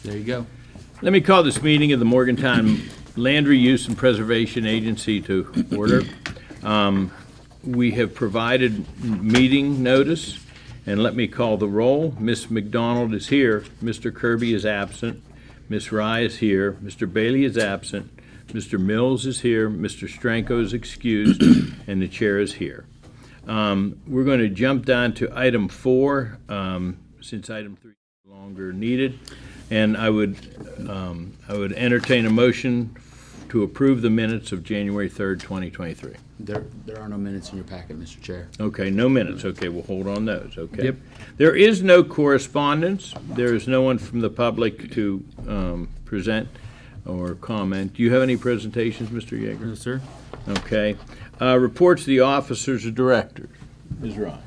There you go. Let me call this meeting of the Morgantown Land Reuse and Preservation Agency to order. We have provided meeting notice, and let me call the roll. Ms. McDonald is here. Mr. Kirby is absent. Ms. Rye is here. Mr. Bailey is absent. Mr. Mills is here. Mr. Stranko is excused, and the chair is here. We're going to jump down to item 4, since item 3 is no longer needed. And I would entertain a motion to approve the minutes of January 3rd, 2023. There are no minutes in your packet, Mr. Chair. Okay, no minutes. Okay, we'll hold on those. Okay. Yep. There is no correspondence. There is no one from the public to present or comment. Do you have any presentations, Mr. Yeager? No, sir. Okay. Reports of the officers or directors. Ms. Rye.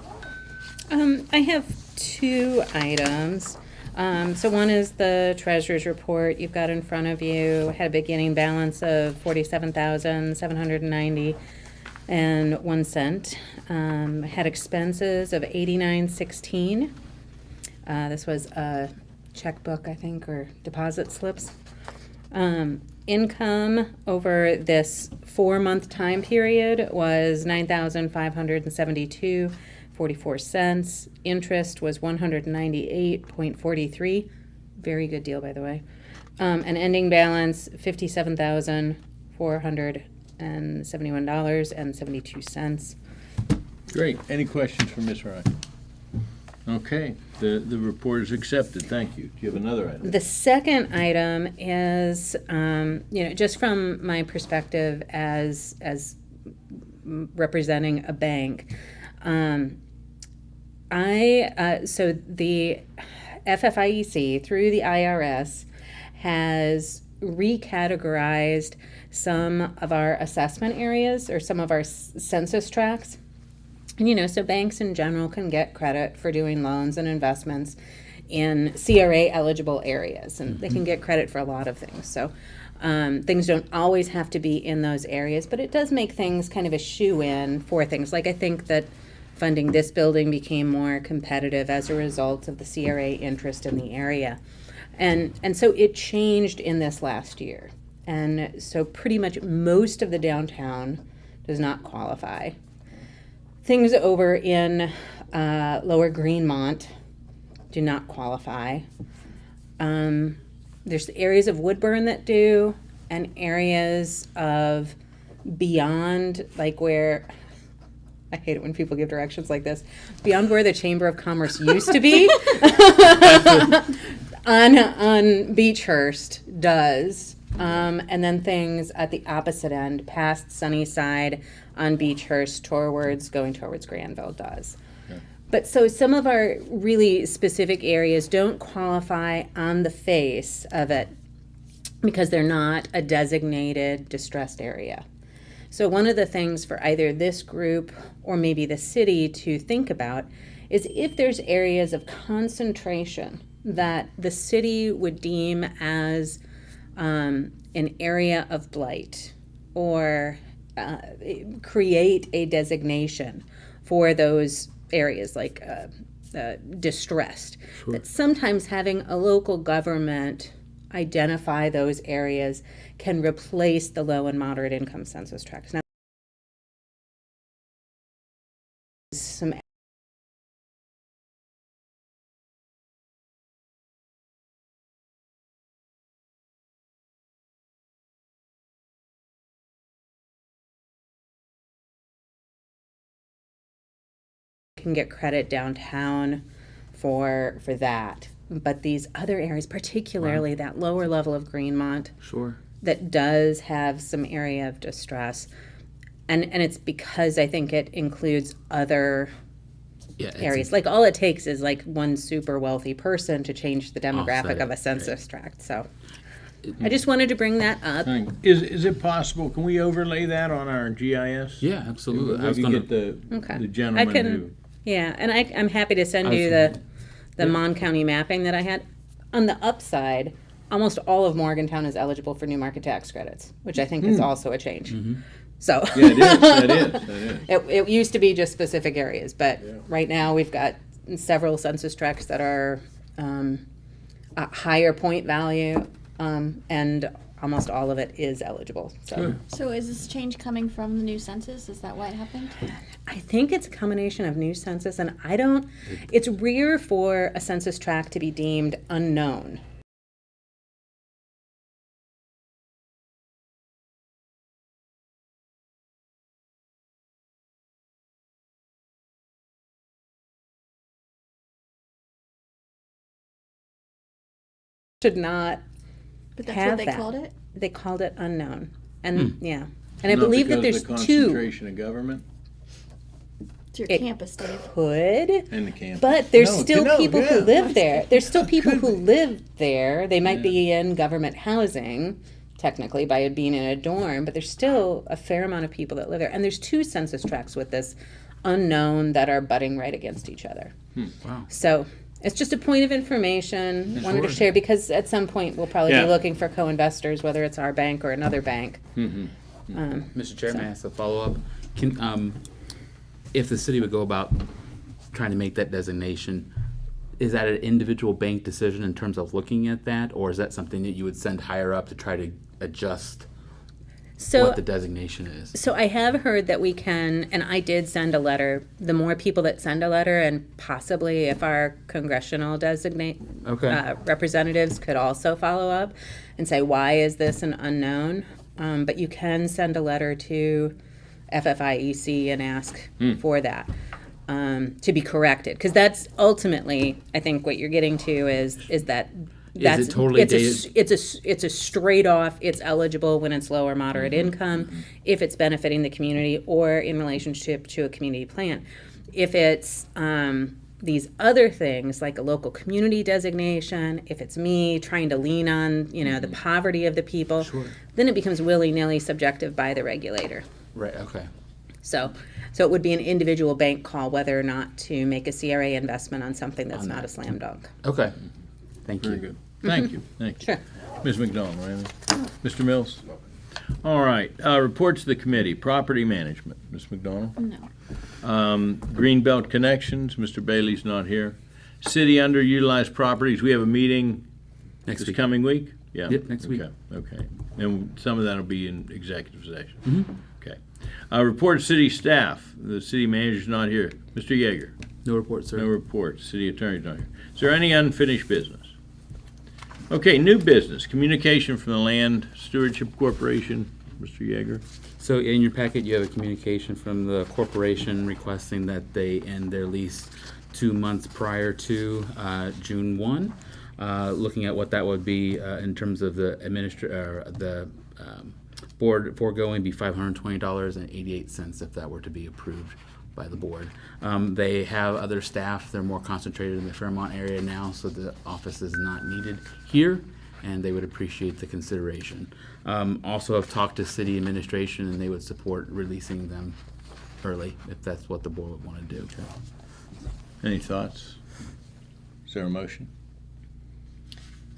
I have 2 items. So one is the treasurer's report you've got in front of you. Had a beginning balance of $47,790.01. Had expenses of $89.16. This was a checkbook, I think, or deposit slips. Income over this 4-month time period was $9,572.44. Interest was $198.43. Very good deal, by the way. An ending balance $57,471.72. Great. Any questions for Ms. Rye? Okay. The report is accepted. Thank you. Do you have another item? The second item is, just from my perspective as representing a bank, so the FFIEC through the IRS has recategorized some of our assessment areas or some of our census tracts. And, so banks in general can get credit for doing loans and investments in CRA eligible areas, and they can get credit for a lot of things. So things don't always have to be in those areas, but it does make things kind of a shoe-in for things. Like I think that funding this building became more competitive as a result of the CRA interest in the area. And so it changed in this last year. And so pretty much most of the downtown does not qualify. Things over in Lower Greenmont do not qualify. There's areas of Woodburn that do, and areas of beyond, like where, I hate it when people give directions like this, beyond where the Chamber of Commerce used to be, on Beechhurst does. And then things at the opposite end, past Sunnyside on Beechhurst, going towards Granville does. Okay. But so some of our really specific areas don't qualify on the face of it because they're not a designated distressed area. So one of the things for either this group or maybe the city to think about is if there's areas of concentration that the city would deem as an area of blight, or create a designation for those areas like distressed. Sure. That sometimes having a local government identify those areas can replace the low and moderate income census tracts. Now, some can get credit downtown for that, but these other areas, particularly that lower level of Greenmont, Sure. that does have some area of distress, and it's because I think it includes other areas. Like all it takes is like one super wealthy person to change the demographic of a census tract. So I just wanted to bring that up. Is it possible, can we overlay that on our GIS? Yeah, absolutely. I was going to get the gentleman who... Yeah, and I'm happy to send you the Mon County mapping that I had. On the upside, almost all of Morgantown is eligible for new market tax credits, which I think is also a change. Mm-hmm. So yeah, it is. It used to be just specific areas, but right now we've got several census tracts that are a higher point value, and almost all of it is eligible. So So is this change coming from the new census? Is that why it happened? I think it's a combination of new census, and it's rare for a census tract to be deemed unknown. Should not But that's have what they that. called it? They called it unknown, and yeah, and I believe that Not there's because of the two concentration of government It's your It- campus, Dave. could. in the campus. But there's No, still no, people who yeah. live there. There's still people who live there. They might Yeah. be in government housing, technically, by it being in a dorm, but there's still a fair amount of people that live there. And there's two census tracts with this unknown that are butting right against each other. Wow. So it's just a point of information. Wanted to Sure. share because at some point we'll probably Yeah. be looking for co-investors, whether it's our bank or another bank. Mr. Chair, may I ask a follow-up? If the city would go about trying to make that designation, is that an individual bank decision in terms of looking at that? Or is that something that you would send higher up to try to adjust So what the designation is? So I have heard that we can, and I did send a letter. The more people that send a letter, and possibly if our congressional Okay. representatives could also follow up and say, why is this an unknown? But you can send a letter to FFIEC and ask for that to be corrected, because that's ultimately, I think, what you're getting to is that. That's, totally it's a straight off, it's eligible when it's low or moderate income, if it's benefiting the community or in relationship to a community plan. If it's these other things like a local community designation, if it's me trying to lean on, the poverty of the people, then it becomes willy-nilly subjective by the regulator. Right, okay. So it would be an individual bank call whether or not to make a CRA investment on something that's not a slam dunk. Okay. Thank you. Very good. Thank you, thank you. Sure. Ms. McDonald, anything? Mr. Mills? All right, reports to the committee, property management, Ms. McDonald? No. Greenbelt Connections, Mr. Bailey's not here. City underutilized properties, we have a meeting Next this week. coming week? Yeah. Yep, next week. Okay, and some of that will be in executive session. Okay. Report to city staff, the city manager's not here. Mr. Yeager? No report, sir. No report. City attorney's not here. Is there any unfinished business? Okay, new business. Communication from the Land Stewardship Corporation. Mr. Yeager. So in your packet, you have a communication from the corporation requesting that they end their lease 2 months prior to June 1. Looking at what that would be in terms of the board foregoing, be $520.88 if that were to be approved by the board. They have other staff. They're more concentrated in the Fairmont area now, so the office is not needed here, and they would appreciate the consideration. Also have talked to city administration, and they would support releasing them early if that's what the board would want to do. Any thoughts? Is there a motion?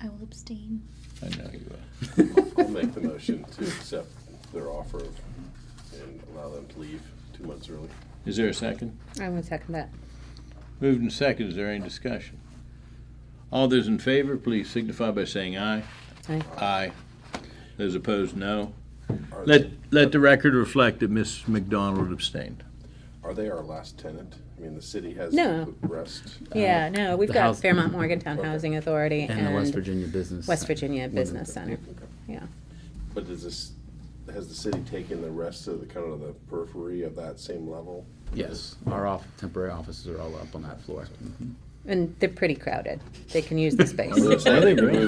I will abstain. I know you will. I'll make the motion to accept their offer and allow them to leave 2 months early. Is there a second? I would second that. Moved and second. Is there any discussion? All those in favor, please signify by saying aye. Aye. Aye. Those opposed, no. Let the record reflect that Ms. McDonald abstained. Are they our last tenant? I mean, the city has No. the rest. Yeah, no, we've the got house- Fairmont Morgantown Housing Authority And the West Virginia Business. West Virginia Business Center. Yeah. But has the city taken the rest of the kind of the periphery of that same level? Yes, our temporary offices are all up on that floor. And they're pretty crowded. They can use the space. Are they really?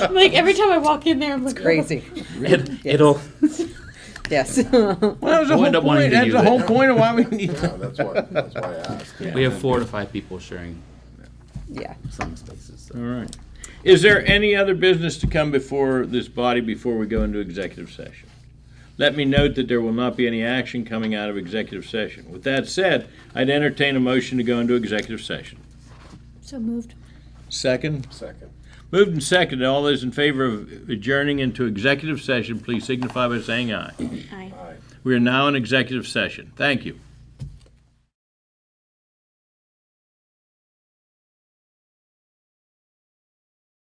Like every time I walk in there, I'm like, Crazy. It'll. Yes. Well, that was the We'll end up whole wanting point. to That's use the it. whole point of why we need to. That's why I asked. We have 4 to 5 people sharing Yeah. some spaces. So. All right. Is there any other business to come before this body before we go into executive session? Let me note that there will not be any action coming out of executive session. With that said, I'd entertain a motion to go into executive session. so moved. Second? Second. Moved and seconded. All those in favor of adjourning into executive session, please signify by saying aye. Aye. Aye. We are now in executive session. Thank you.